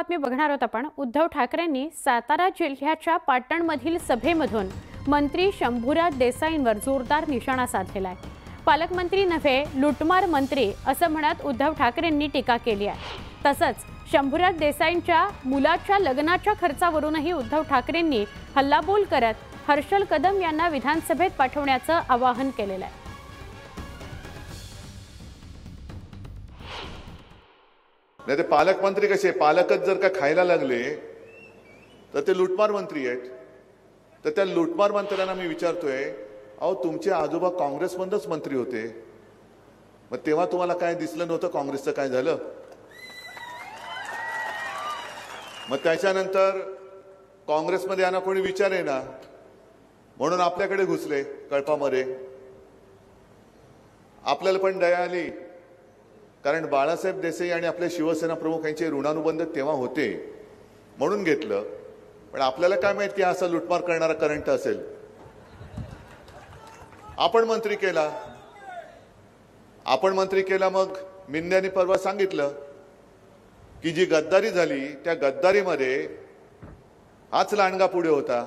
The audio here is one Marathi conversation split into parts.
बातमी बघणार आहोत आपण। उद्धव ठाकरेंनी सातारा जिल्ह्याच्या पाटणमधील सभेमधून मंत्री शंभूराज देसाईंवर जोरदार निशाणा साधलेला आहे। पालकमंत्री नव्हे लुटमार मंत्री असं म्हणत उद्धव ठाकरेंनी टीका केली आहे। तसंच शंभूराज देसाईंच्या मुलाच्या लग्नाच्या खर्चावरूनही उद्धव ठाकरेंनी हल्लाबोल करत हर्षल कदम यांना विधानसभेत पाठवण्याचं आवाहन केलेलं आहे। नाही ते पालकमंत्री कसे, पालकच जर का खायला लागले तर ते लुटमार मंत्री आहेत। तर त्या लुटमार मंत्र्यांना मी विचारतोय, अहो तुमचे आजोबा काँग्रेसमधूनच मंत्री होते, मग तेव्हा तुम्हाला काय दिसलं नव्हतं काँग्रेसचं काय झालं? मग त्याच्यानंतर काँग्रेसमध्ये यांना कोणी विचारे ना म्हणून आपल्याकडे घुसले कळपामध्ये। आपल्याला पण दया आली, कारण बाळासाहेब देसाई आणि आपले शिवसेना प्रमुख यांचे ऋणानुबंध तेव्हा होते म्हणून घेतलं। पण आपल्याला काय माहित की असा लुटमार करणारा करंट असेल। आपण मंत्री केला, मग मिंद्यानी परवा सांगितलं की जी गद्दारी झाली त्या गद्दारीमध्ये हाच लांडगा पुढे होता।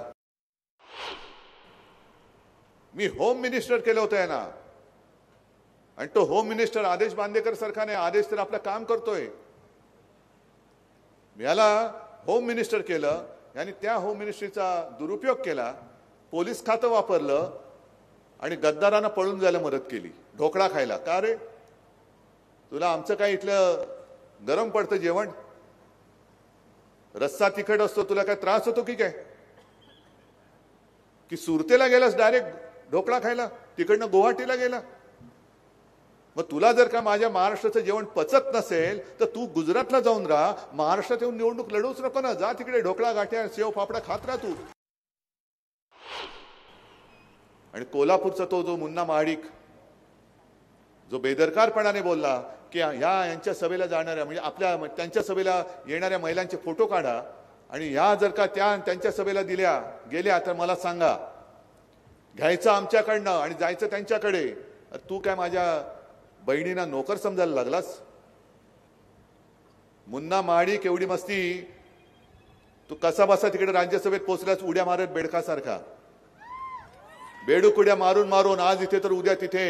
मी होम मिनिस्टर केलं होतं यांना, आणि तो होम मिनिस्टर आदेश बांदेकर सारखा नाही, आदेश तर आपलं काम करतोय। याला होम मिनिस्टर केलं आणि त्या होम मिनिस्ट्रीचा दुरुपयोग केला, पोलीस खातं वापरलं आणि गद्दारांना पळून जायला मदत केली, ढोकळा खायला। का रे, तुला आमचं काय इथलं गरम पडतं जेवण? रस्सा तिखट असतो, तुला काय त्रास होतो की काय? की सुरतेला गेलास डायरेक्ट ढोकळा खायला, तिकडनं गुवाहाटीला गेला? मग तुला जर का माझ्या महाराष्ट्राचं जेवण पचत नसेल तर तू गुजरातला जाऊन राहा, महाराष्ट्रात येऊन निवडणूक लढवूच नको ना। जा तिकडे ढोकळा गाठ्या सेव फाफडा खात राहा तू। आणि कोल्हापूरचा तो जो मुन्ना महाडिक जो बेदरकारपणाने बोलला की यांच्या सभेला जाणाऱ्या म्हणजे आपल्या त्यांच्या सभेला येणाऱ्या महिलांचे फोटो काढा, आणि ह्या जर का त्यांच्या सभेला गेल्या तर मला सांगा, घ्यायचं आमच्याकडनं आणि जायचं त्यांच्याकडे। तू काय माझ्या बहिणींना नोकर समजायला लागलास? मुन्ना महाडिक एवढी मस्ती, तू कसा बसा तिकडे राज्यसभेत पोहोचलास उड्या मारत बेडकासारखा, बेडूक उड्या मारून मारून आज इथे तर उद्या तिथे।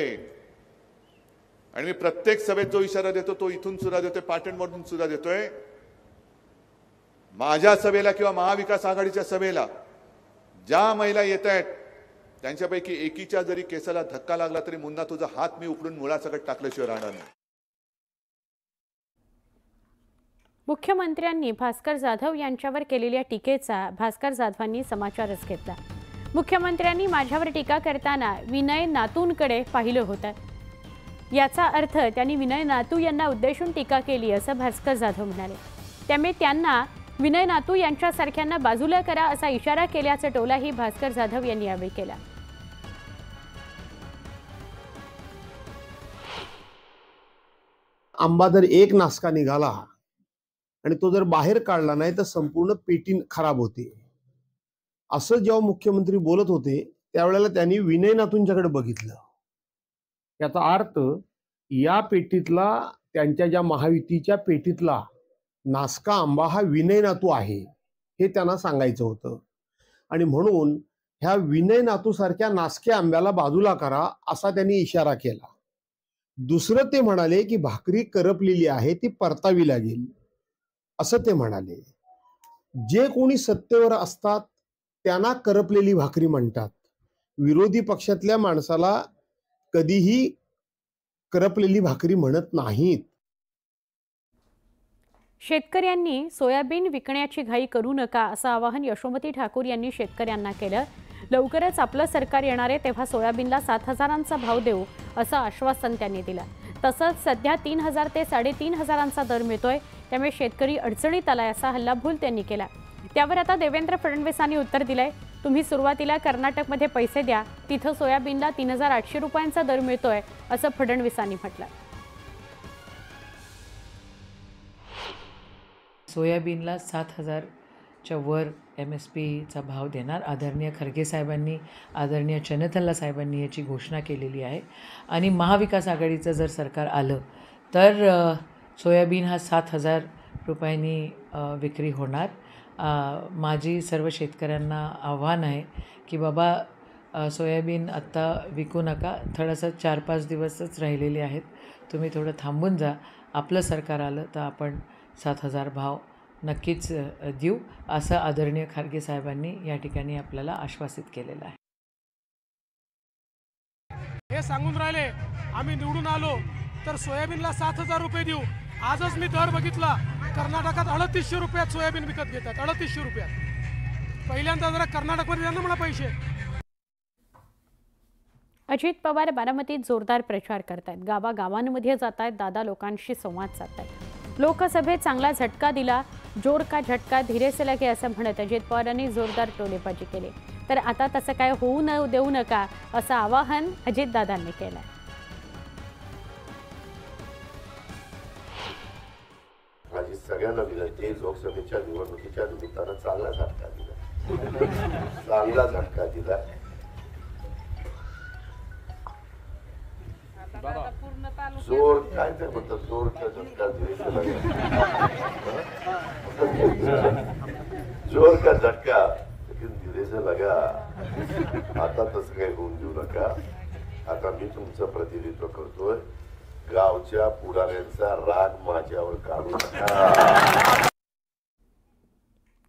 आणि मी प्रत्येक सभेत जो इशारा देतो तो इथून सुद्धा देतोय, पाटणमधून सुद्धा देतोय। माझ्या सभेला किंवा महाविकास आघाडीच्या सभेला ज्या महिला येत आहेत त्यांच्यापैकी एकीच्या जरी केसाला धक्का लागला तरी मुन्ना तुझा हात मी उपडून मुळासकट टाकल्याशिवाय राहणार नाही। मुख्यमंत्र्यांनी भास्कर जाधव यांच्यावर केलेल्या टीकेचा भास्कर जाधवांनी समाचारच घेतला। मुख्यमंत्र्यांनी माझ्यावर टीका करताना विनय नातूंकडे पाहिलं होतं, याचा अर्थ त्यांनी विनय नातू यांना उद्देशून टीका केली असं भास्कर जाधव म्हणाले। त्यामुळे त्यांना विनय नातू यांच्यासारख्यांना बाजूला करा असा इशारा केल्याचा टोलाही भास्कर जाधव यांनी यावेळी केला। आंबा जर एक नासका निघाला आणि तो जर बाहेर काढला नाही तर संपूर्ण पेटी खराब होते, असं जेव्हा मुख्यमंत्री बोलत होते त्यावेळेला त्यांनी विनय नातूंच्याकडे बघितलं। याचा अर्थ या पेटीतला, त्यांच्या ज्या महायुतीच्या पेटीतला नासका आंबा हा विनय नातू आहे हे त्यांना सांगायचं होतं। आणि म्हणून ह्या विनय नातू सारख्या नासक्या आंब्याला बाजूला करा असा त्यांनी इशारा केला। दुसरं ते म्हणाले की भाकरी करपलेली आहे ती परतावी लागेल असं ते म्हणाले। जे कोणी सत्तेवर असतात त्यांना करपलेली भाकरी म्हणतात, विरोधी पक्षातल्या माणसाला कधीही करपलेली भाकरी म्हणत नाहीत। शेतकऱ्यांनी सोयाबीन विकण्याची घाई करू नका असं आवाहन यशोमती ठाकूर यांनी शेतकऱ्यांना केलं। लवकरच आपलं सरकार येणार आहे तेव्हा सोयाबीनला 7,000चा भाव देऊ असं आश्वासन त्यांनी दिलं। तसंच सध्या 3,000 ते 3,500चा दर मिळतोय, त्यामुळे शेतकरी अडचणीत आलाय असा हल्लाबोल त्यांनी केला। त्यावर आता देवेंद्र फडणवीसांनी उत्तर दिलंय, तुम्ही सुरुवातीला कर्नाटकमध्ये पैसे द्या, तिथं सोयाबीनला 3,800 रुपयांचा दर मिळतोय असं फडणवीसांनी म्हटलं। सोयाबीनला 7,000च्या वर MSPचा भाव देणार आदरणीय खरगे साहेबांनी, आदरणीय चन्नथल्ला साहेबांनी याची घोषणा केलेली आहे। आणि महाविकास आघाडीचं जर सरकार आलं तर सोयाबीन हा 7,000 रुपयांनी विक्री होणार. माझी सर्व शेतकऱ्यांना आव्हान आहे की बाबा सोयाबीन आत्ता विकू नका. थोडंसं 4-5 दिवसच राहिलेले आहेत. तुम्ही थोडं थांबून जा. आपलं सरकार आलं तर आपण 7,000 भाव नक्कीच देऊ, असं आदरणीय खारगे साहेबांनी या ठिकाणी आपल्याला आश्वासित केलेलं आहे. हे सांगून राहिले आम्ही निवडून आलो तर सोयाबीनला 7,000 रुपये देऊ. आजच मी दर बघितला, कर्नाटकात 3800 रुपयात सोयाबीन विकत घेतात. 3800 रुपयात. पहिल्यांदा जरा कर्नाटकमध्ये द्या ना मला पैसे. अजित पवार बारामतीत जोरदार प्रचार करतायत. गावागावांमध्ये जात आहेत, दादा लोकांशी संवाद साधतायत. लोकसभेत चांगला झटका दिला, जोर का झटका धीरे से लगे असं म्हणत अजित पवारांनी जोरदार टोलेबाजी केली. तर आता तसं काय होऊ देऊ नका असं आवाहन अजितदादांनी केलं. माझी सगळ्यांना विनंती आहे, लोकसभेच्या निवडणुकीच्या निमित्तानं चांगला झटका दिला, चांगला झटका दिला. जोर काय ते म्हणतात, जोर का झटका दिला, जोर का झटका लेकिन धीरे से लगा. आता तसं काही होऊन देऊ नका. आता मी तुमचं प्रतिनिधित्व करतोय. गावच्या पुढाऱ्यांचा राग माझ्यावर काढू नका.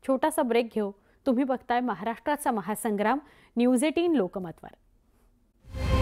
छोटासा ब्रेक घेऊ. तुम्ही बघताय महाराष्ट्राचा महासंग्राम, न्यूज 18 लोकमतवर.